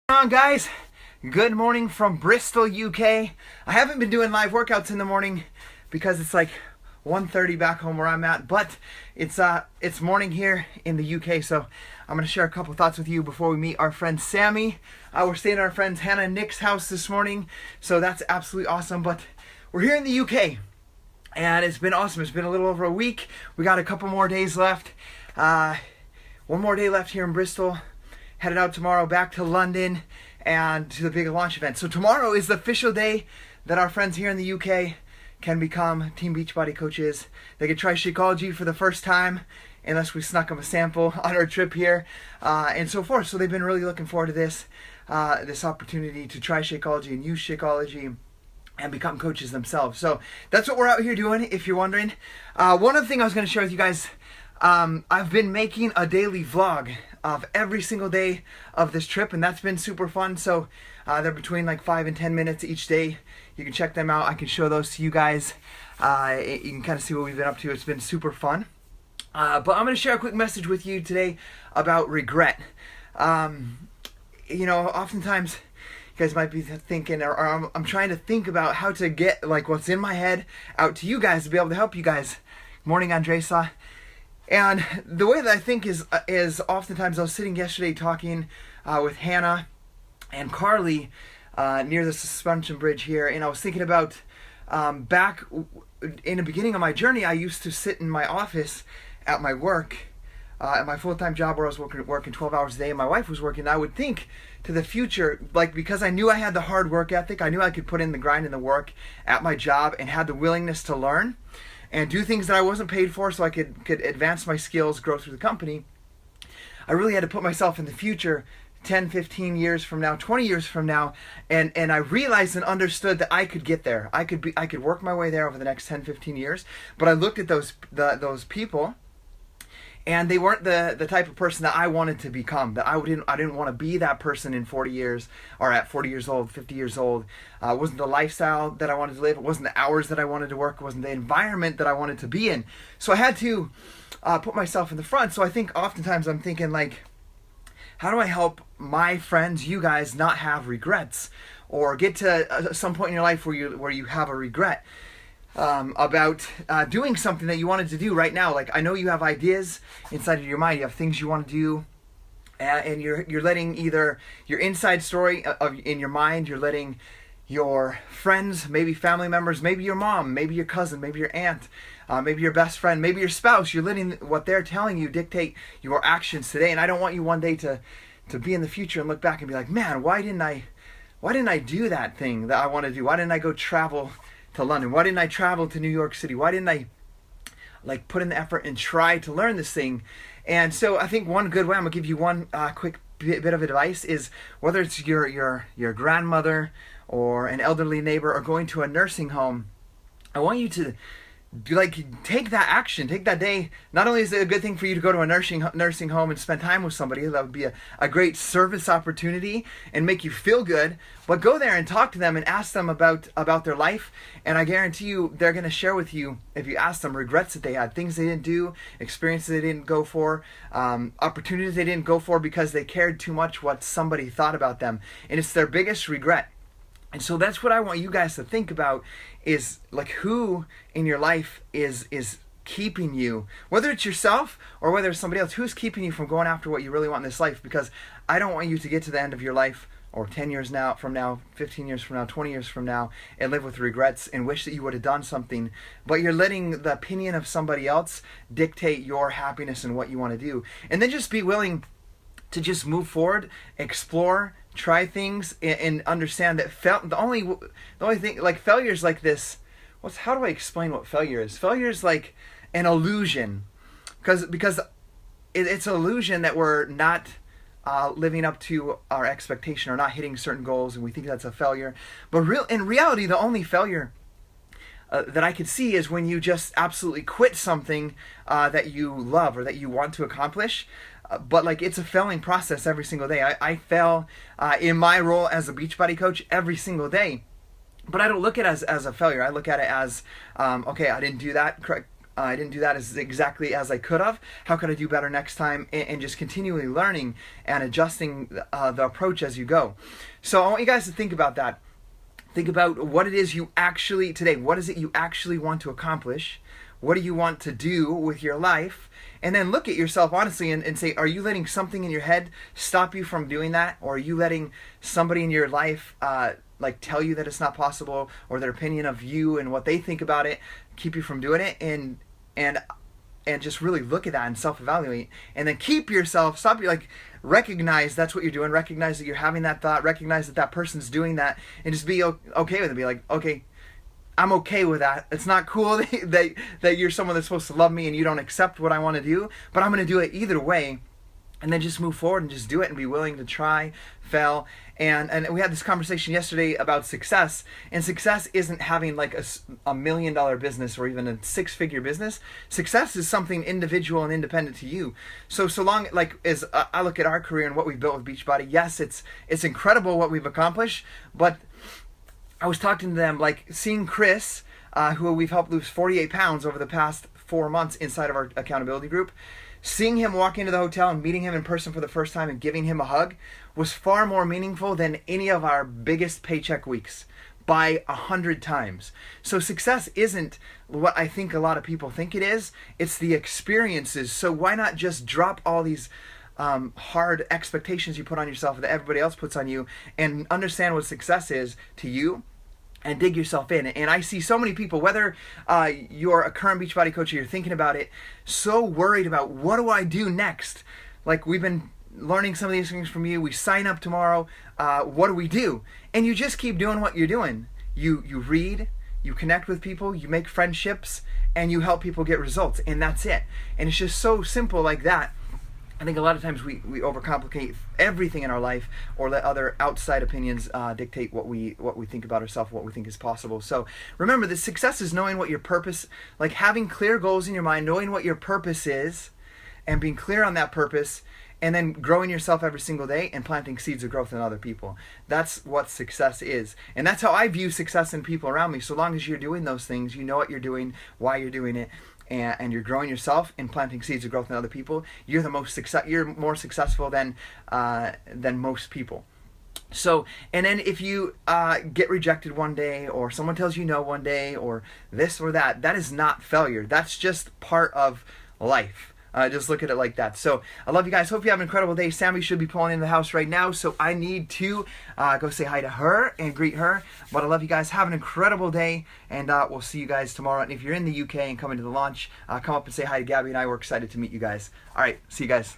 On guys, good morning from Bristol, UK. I haven't been doing live workouts in the morning because it's like 1:30 back home where I'm at, but it's morning here in the UK, so I'm going to share a couple thoughts with you before we meet our friend Sammy. We're staying at our friends Hannah and Nick's house this morning, so that's absolutely awesome. But we're here in the UK and it's been awesome. It's been a little over a week. We got a couple more days left. One more day left here in Bristol. Headed out tomorrow back to London and to the big launch event. So tomorrow is the official day that our friends here in the UK can become Team Beachbody coaches. They can try Shakeology for the first time, unless we snuck them a sample on our trip here, and so forth. So they've been really looking forward to this opportunity to try Shakeology and use Shakeology and become coaches themselves. So that's what we're out here doing, if you're wondering. One other thing I was going to share with you guys, I've been making a daily vlog of every single day of this trip, and that's been super fun. So they're between like 5 and 10 minutes each day. You can check them out. I can show those to you guys. You can kind of see what we've been up to. It's been super fun. But I'm going to share a quick message with you today about regret. Oftentimes you guys might be thinking, or I'm trying to think about how to get like what's in my head out to you guys to be able to help you guys. Morning, Andresa. And the way that I think is oftentimes I was sitting yesterday talking with Hannah and Carly near the suspension bridge here, and I was thinking about back in the beginning of my journey. I used to sit in my office at my work, at my full-time job where I was working 12 hours a day, and my wife was working. I would think to the future, like, because I knew I had the hard work ethic, I knew I could put in the grind and the work at my job and had the willingness to learn and do things that I wasn't paid for so I could advance my skills, grow through the company. I really had to put myself in the future 10, 15 years from now, 20 years from now, and I realized and understood that I could get there. I could work my way there over the next 10, 15 years. But I looked at those people, and they weren't the type of person that I wanted to become. That I didn't want to be that person in 40 years, or at 40 years old, 50 years old. It wasn't the lifestyle that I wanted to live. It wasn't the hours that I wanted to work. It wasn't the environment that I wanted to be in. So I had to put myself in the front. So I think oftentimes I'm thinking like, how do I help my friends, you guys, not have regrets, or get to some point in your life where you have a regret about doing something that you wanted to do right now. Like, I know you have ideas inside of your mind. You have things you want to do, and you're letting either your inside story in your mind, you're letting your friends, maybe family members, maybe your mom, maybe your cousin, maybe your aunt, maybe your best friend, maybe your spouse, you're letting what they're telling you dictate your actions today. And I don't want you one day to be in the future and look back and be like, man, why didn't I do that thing that I want to do? Why didn't I go travel to London? Why didn't I travel to New York City? Why didn't I like put in the effort and try to learn this thing? And so I think one good way, I'm gonna give you one quick bit of advice, is whether it's your grandmother or an elderly neighbor or going to a nursing home, I want you to take that action, take that day. Not only is it a good thing for you to go to a nursing home and spend time with somebody, that would be a great service opportunity and make you feel good, but go there and talk to them and ask them about their life. And I guarantee you they're going to share with you, if you ask them, regrets that they had, things they didn't do, experiences they didn't go for, opportunities they didn't go for because they cared too much what somebody thought about them. And it's their biggest regret. And so that's what I want you guys to think about, is like, who in your life is keeping you, whether it's yourself or whether it's somebody else, who's keeping you from going after what you really want in this life? Because I don't want you to get to the end of your life, or 10 years from now, 15 years from now, 20 years from now, and live with regrets and wish that you would have done something, but you're letting the opinion of somebody else dictate your happiness and what you want to do. And then just be willing to just move forward, explore, try things, and understand that the only thing, like, failure is like this. How do I explain what failure is? Failure is like an illusion, because it's an illusion that we're not living up to our expectation or not hitting certain goals, and we think that's a failure. But in reality, the only failure that I could see is when you just absolutely quit something that you love or that you want to accomplish. But like, it's a failing process every single day. I fail in my role as a Beachbody coach every single day. But I don't look at it as a failure. I look at it as, okay, I didn't do that I didn't do that as exactly as I could have. How could I do better next time? And just continually learning and adjusting the approach as you go. So I want you guys to think about that. Think about what it is you actually, today, what is it you actually want to accomplish? What do you want to do with your life? And then look at yourself honestly and say, are you letting something in your head stop you from doing that? Or are you letting somebody in your life like tell you that it's not possible, or their opinion of you and what they think about it keep you from doing it? And just really look at that and self-evaluate, and then keep yourself, stop, like recognize that's what you're doing, recognize that you're having that thought, recognize that that person's doing that, and just be okay with it. Be like, okay, I'm okay with that. It's not cool that you're someone that's supposed to love me and you don't accept what I want to do, but I'm going to do it either way. And then just move forward and just do it and be willing to try, fail. And we had this conversation yesterday about success. And success isn't having like a $1 million business or even a 6-figure business. Success is something individual and independent to you. So long, like as I look at our career and what we've built with Beachbody, yes, it's incredible what we've accomplished. But I was talking to them, like seeing Chris, who we've helped lose 48 pounds over the past 4 months inside of our accountability group. Seeing him walk into the hotel and meeting him in person for the first time and giving him a hug was far more meaningful than any of our biggest paycheck weeks by 100 times. So success isn't what I think a lot of people think it is. It's the experiences. So why not just drop all these hard expectations you put on yourself that everybody else puts on you, and understand what success is to you, and dig yourself in. And I see so many people, whether you're a current Beachbody coach or you're thinking about it, so worried about what do I do next? Like we've been learning some of these things from you. We sign up tomorrow. What do we do? And you just keep doing what you're doing. You read, you connect with people, you make friendships, and you help people get results. And that's it. And it's just so simple like that. I think a lot of times we overcomplicate everything in our life, or let other outside opinions dictate what we think about ourselves, what we think is possible. So remember, the success is knowing what your purpose, like having clear goals in your mind, knowing what your purpose is, and being clear on that purpose, and then growing yourself every single day and planting seeds of growth in other people. That's what success is. And that's how I view success in people around me. So long as you're doing those things, you know what you're doing, why you're doing it, and you're growing yourself and planting seeds of growth in other people, you're more successful than most people. So, and then if you get rejected one day, or someone tells you no one day, or this or that, that is not failure. That's just part of life. Just look at it like that. So I love you guys. Hope you have an incredible day. Sammy should be pulling in the house right now, so I need to go say hi to her and greet her. But I love you guys. Have an incredible day, and we'll see you guys tomorrow. And if you're in the UK and coming to the launch, come up and say hi to Gabby and I. We're excited to meet you guys. All right, see you guys.